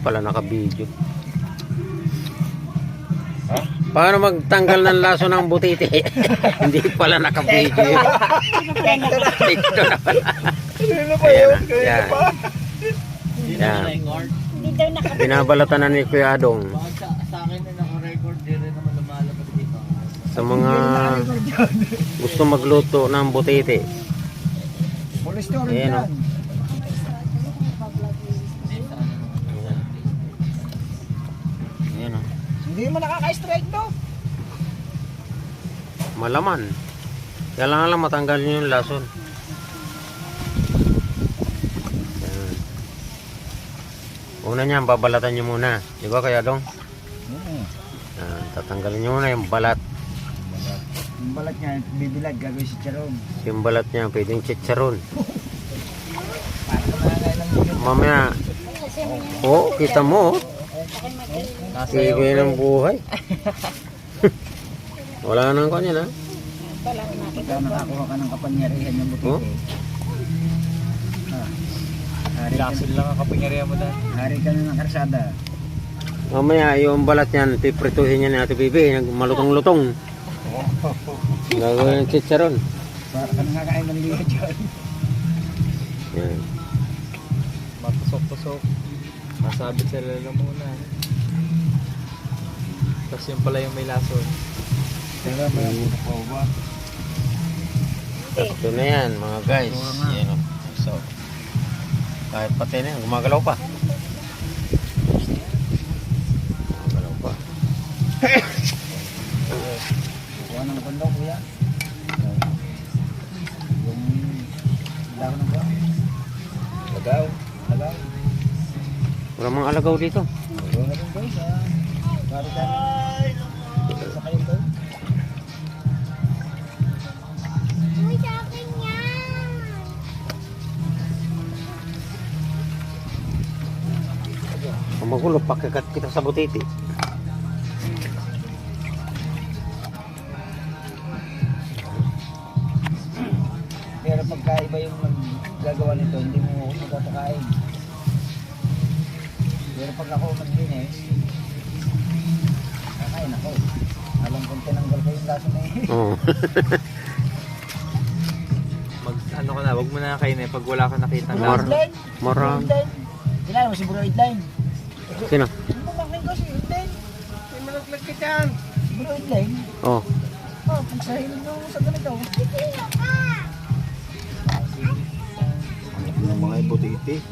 pala naka-video. Paano magtanggal ng laso ng butiti? Hindi pala naka-video. Tikto na pala. Ayan na. Yan. Yan. Binabalatan na ni Kuya Adong. Sa akin na naka-record, di rin naman lumalabas dito. Sa mga gusto magluto ng butiti. Ayan o. Ayan o. Hindi mo nakaka-strike to. Malaman. Kailangan lang matanggal nyo yung lason. Ayan. Una niyan, babalatan nyo muna. Di ba Kuya Adong? Ayan, tatanggalin nyo muna yung balat. Yung balat niya, bibilag, gagawin si Charon. Yung balat niya, pwedeng chicharon. Para kumakain ng yun. Mamaya, oh, kita mo. Sige ng buhay. Wala nang kanya na. Ikaw nakakuha ka ng kapangyarihan ng butiti. Oh? Lason lang ang kapangyarihan mo dahil. Hari ka na ng karsada. Mamaya, yung balat niyan, piprituhin niya ni Ate Bibi. Malutong-lutong. Gagawin ng chicharon. Para ka nakakain ng liya dyan. Yan. Matusok-tusok. Masabit sa lalamunan. Tapos yun pala yung may lason. Pero may po ba? Ito na yan, mga guys. Yan o. So, kahit pati na yan, gumagalaw pa. Gumagalaw pa. Kuha ng kondok, kuya. Yung dahon ng buwan. Lagaw. Lagaw. Wala mga alagaw dito. Kuha na rin guys. Para ka sa kayo doon. Uy, sa akin yan. Kung magulo, pakikat kita sa butiti. Pero pagkaiba yung gagawa nito, hindi mo magkakakain. Pero pag ako maglinis, kakain ako. Alam kong tinanggal ko yung laso na eh. Oo. Mag, ano ka na, wag mo na kainin pag wala ka nakita ng Mar- lason. Marang. Kilala mo si Bro Edline? Sino? Ano bakit ko si Edline? May malaglag ka dyan. Si Bro Edline? Oh. Oh, pag sa hilong mo sa ganito. Sino ka? Ang mga butiti.